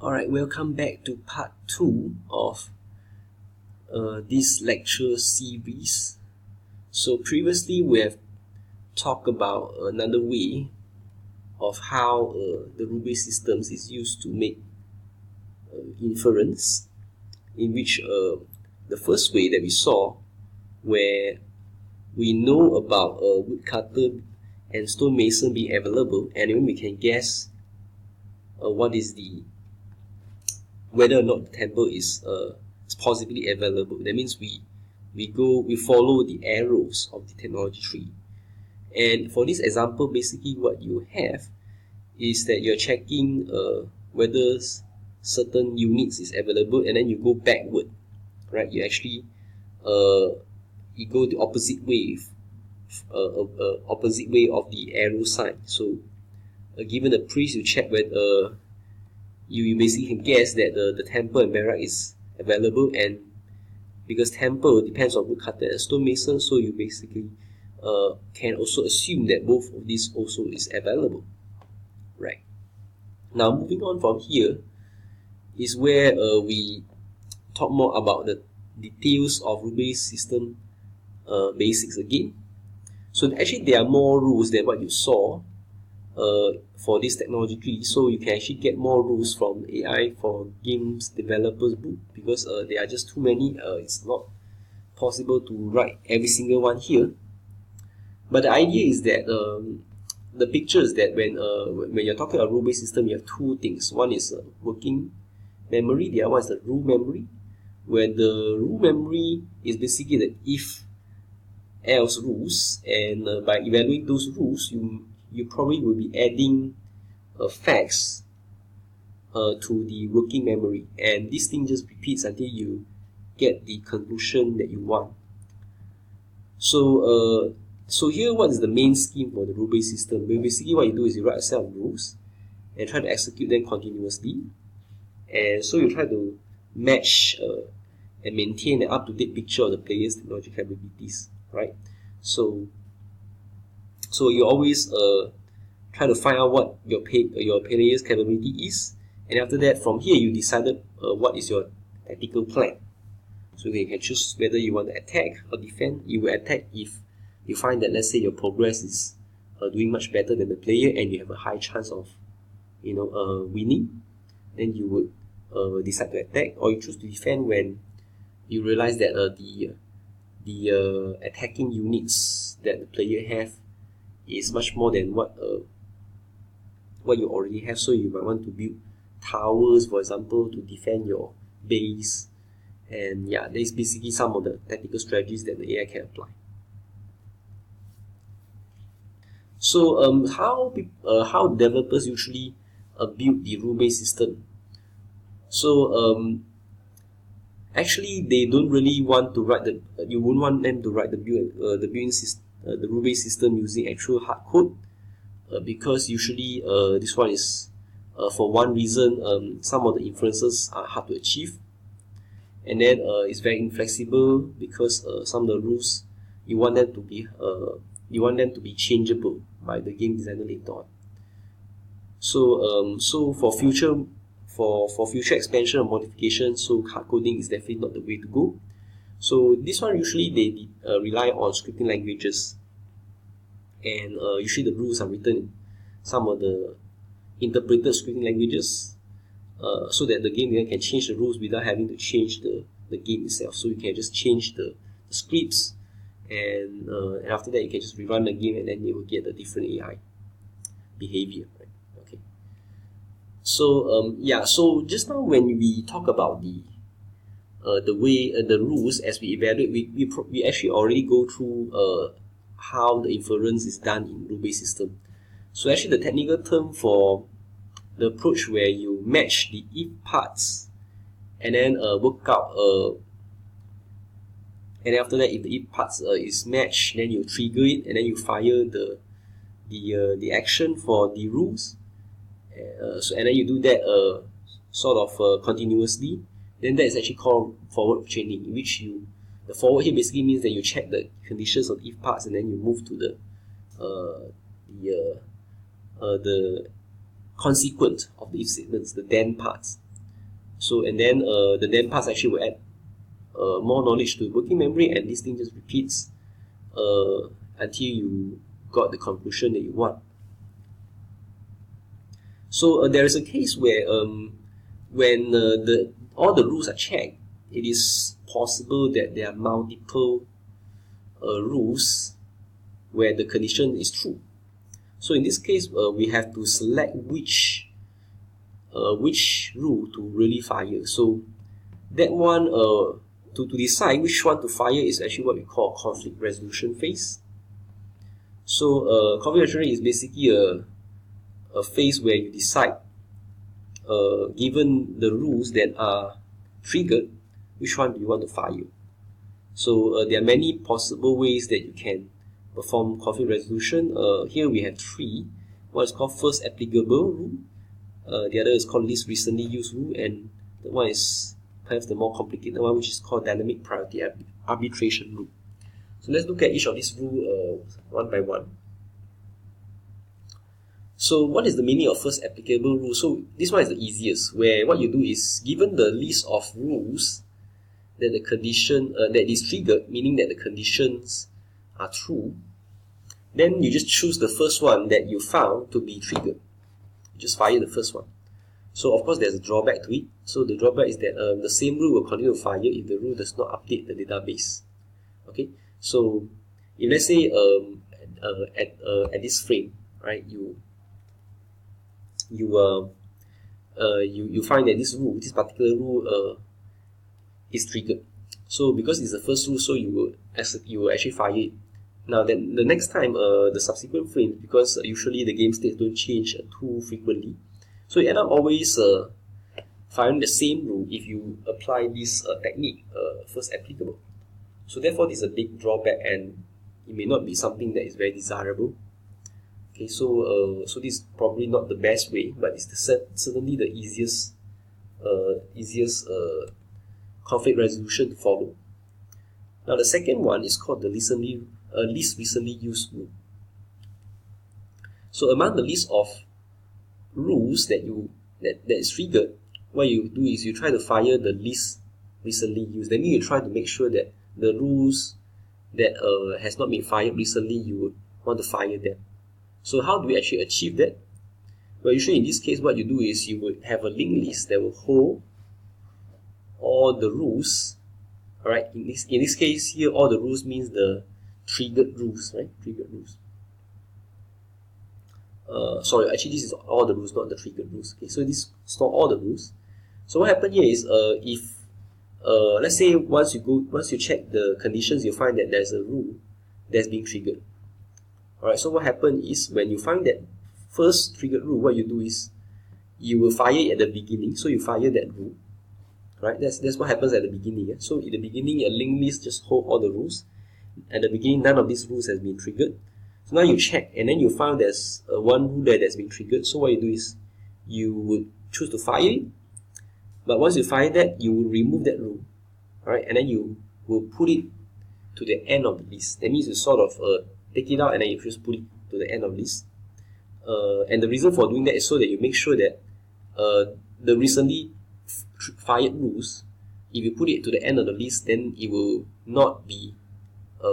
Alright, welcome back to part 2 of this lecture series. So previously we have talked about another way of how the Roubaix systems is used to make inference, in which the first way that we saw, where we know about woodcutter and stonemason being available, and then we can guess what is whether or not the temple is possibly available. That means we follow the arrows of the technology tree. And for this example, basically what you have is that you're checking whether certain units is available, and then you go backward, right? You actually you go the opposite way of the arrow sign. So given the priest, you check whether you basically can guess that the temple and barrack is available, and because temple depends on woodcutter and stonemason, so you basically can also assume that both of these also is available, right? Now moving on from here is where we talk more about the details of Roubaix system basics again. So actually there are more rules than what you saw for this technology tree, so you can actually get more rules from AI for games developers book, because there are just too many. It's not possible to write every single one here. But the idea is that the picture is that when you're talking about rule-based system, you have two things. One is working memory, the other one is the rule memory, where the rule memory is basically the if else rules, and by evaluating those rules, you probably will be adding facts to the working memory, and this thing just repeats until you get the conclusion that you want. So so here, what is the main scheme for the rule-based system? Basically what you do is you write a set of rules and try to execute them continuously, and so you try to match and maintain an up-to-date picture of the player's technological capabilities, right? So you always try to find out what your player's capability is, and after that, from here you decided what is your tactical plan. So you can choose whether you want to attack or defend. You will attack if you find that, let's say, your progress is doing much better than the player and you have a high chance of winning. Then you would decide to attack, or you choose to defend when you realize that the attacking units that the player have is much more than what you already have. So you might want to build towers, for example, to defend your base. And yeah, there's basically some of the tactical strategies that the AI can apply. So how developers usually build the rule-based system? So actually, they don't really want to write you wouldn't want them to write the rule-based system using actual hard code, because usually this one is for one reason, some of the inferences are hard to achieve, and then it's very inflexible because some of the rules you want them to be changeable by the game designer later on. So so for future expansion or modification, so hard coding is definitely not the way to go. So this one, usually they rely on scripting languages, and usually the rules are written in some of the interpreted scripting languages, so that the game designer can change the rules without having to change the game itself. So you can just change the scripts, and after that you can just rerun the game, and then you will get a different AI behavior, right? Okay. So yeah, so just now when we talk about the way the rules as we evaluate, we actually already go through how the inference is done in rule-based system. So actually the technical term for the approach where you match the if parts and then work out and after that, if the if parts is matched, then you trigger it, and then you fire the action for the rules. So and then you do that sort of continuously. Then that is actually called forward chaining, in which the forward here basically means that you check the conditions of if parts, and then you move to the consequent of the if statements, the then parts. So and then the then pass actually will add more knowledge to the working memory, and this thing just repeats until you got the conclusion that you want. So there is a case where when all the rules are checked, it is possible that there are multiple rules where the condition is true. So in this case, we have to select which rule to really fire. So that one, to decide which one to fire is actually what we call conflict resolution phase. So conflict resolution is basically a phase where you decide, given the rules that are triggered, which one do you want to fire. So there are many possible ways that you can perform conflict resolution. Here we have three. One is called first applicable rule, the other is called least recently used rule, and the one is perhaps the more complicated one, which is called dynamic priority arbitration rule. So let's look at each of these rules one by one. So what is the meaning of first applicable rule? So this one is the easiest, where what you do is, given the list of rules that the condition that is triggered, meaning that the conditions are true, then you just choose the first one that you found to be triggered. You just fire the first one. So of course there's a drawback to it. So the drawback is that the same rule will continue to fire if the rule does not update the database. Okay, so if let's say at this frame, right, you find that this particular rule is triggered. So because it's the first rule, so you will actually fire it. Now then, the next time, the subsequent frames, because usually the game states don't change too frequently, so you end up always firing the same rule if you apply this technique, first applicable. So therefore, this is a big drawback, and it may not be something that is very desirable. Okay, so this is probably not the best way, but it's certainly the easiest conflict resolution to follow. Now the second one is called the least recently used rule. So among the list of rules that is triggered, what you do is you try to fire the least recently used. That means you try to make sure that the rules that has not been fired recently, you would want to fire them. So how do we actually achieve that? Well, usually in this case, what you do is you would have a linked list that will hold all the rules. Alright, in this case here, all the rules means the triggered rules, right? Triggered rules. Sorry, actually this is all the rules, not the triggered rules. Okay, so this store all the rules. So what happened here is, if let's say once you check the conditions, you find that there's a rule that's being triggered. Alright, so what happened is, when you find that first triggered rule, what you do is you will fire it at the beginning. So you fire that rule. Right, that's what happens at the beginning. Yeah? So in the beginning, a linked list just hold all the rules. At the beginning, none of these rules has been triggered. So now you check, and then you find there's one rule there that's been triggered. So what you do is you would choose to fire it. But once you fire that, you will remove that rule. Alright, and then you will put it to the end of the list. That means you sort of take it out and then you just put it to the end of the list. And the reason for doing that is so that you make sure that the recently fired rules, if you put it to the end of the list, then it will not be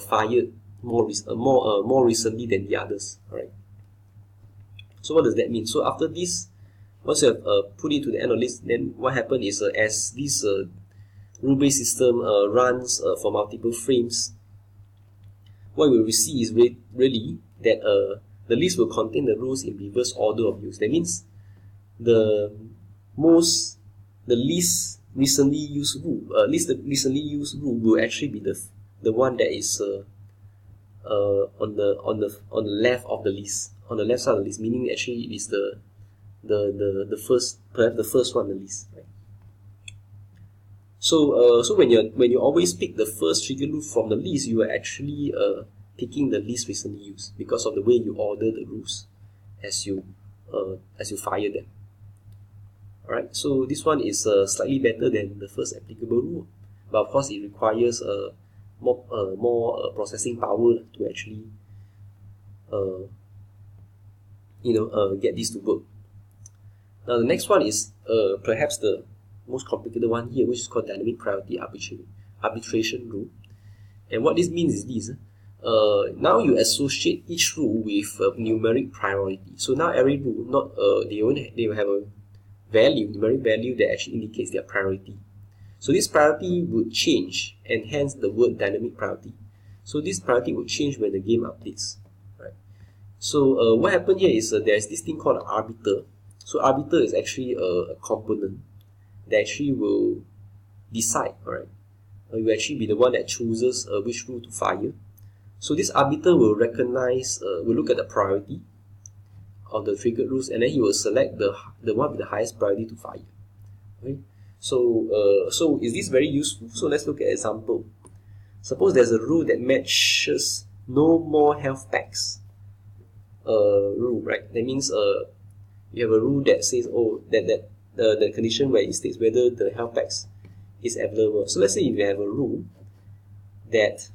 fired more recently than the others. Alright. So what does that mean? So after this, once you have put it to the end of the list, then what happens is, as this rule-based system runs for multiple frames, what we will see is really that the list will contain the rules in reverse order of use. That means the least recently used rule, will actually be the one that is on the left of the list, on the left side of the list, meaning actually it is the first, perhaps the first one on the list, right? So when you always pick the first trigger rule from the list, you are actually picking the least recently used, because of the way you order the rules as you fire them. Alright, so this one is slightly better than the first applicable rule, but of course it requires more processing power to actually get this to work. Now the next one is perhaps the most complicated one here, which is called dynamic priority arbitration rule. And what this means is this. Now you associate each rule with a numeric priority. So now every rule, they will have a numeric value that actually indicates their priority. So this priority would change, and hence the word dynamic priority. So this priority would change when the game updates, right? So what happened here is there's this thing called an arbiter. So arbiter is actually a component that actually will decide, alright? You will actually be the one that chooses which rule to fire. So this arbiter will will look at the priority of the triggered rules, and then he will select the one with the highest priority to fire. Okay? So is this very useful? So let's look at an example. Suppose there's a rule that matches no more health packs rule, right? That means you have a rule that says the condition where it states whether the health packs is available. So let's say if you have a rule that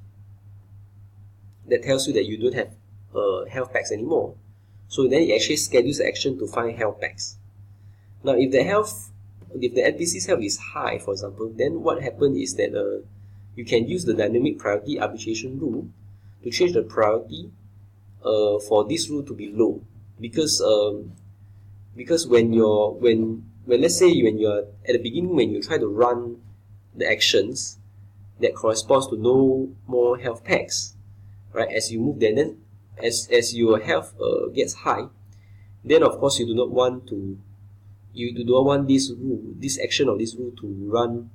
tells you that you don't have health packs anymore, so then it actually schedules the action to find health packs. Now if the NPC's health is high, for example, then what happens is that you can use the dynamic priority arbitration rule to change the priority for this rule to be low, because when let's say when you're at the beginning, when you try to run the actions that corresponds to no more health packs, right? As you move then as your health gets high, then of course you do not want this action of this rule to run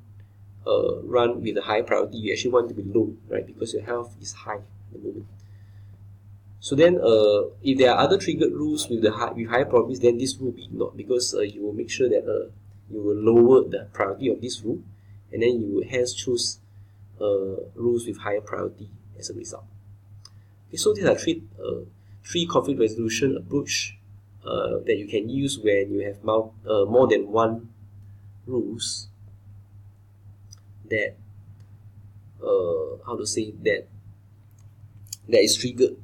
with a high priority. You actually want it to be low, right? Because your health is high at the moment. So then if there are other triggered rules with high probabilities, then this rule will be ignored, because you will make sure that you will lower the priority of this rule, and then you will hence choose rules with higher priority as a result. Okay, so these are three conflict resolution approach that you can use when you have more than one rules that that is triggered,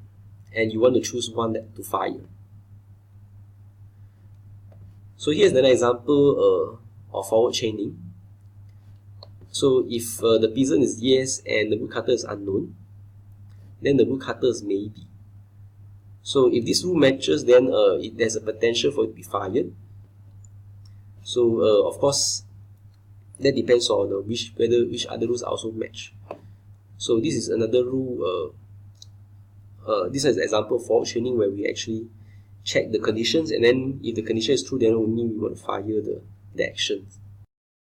and you want to choose one to fire. So here's an example of forward chaining. So if the peasant is yes and the woodcutter is unknown, then the woodcutter is maybe. So if this rule matches, then there's a potential for it to be fired. So of course, that depends on which other rules are also match. So this is another rule. This is an example of forward chaining where we actually check the conditions, and then if the condition is true, then only we want to fire the actions.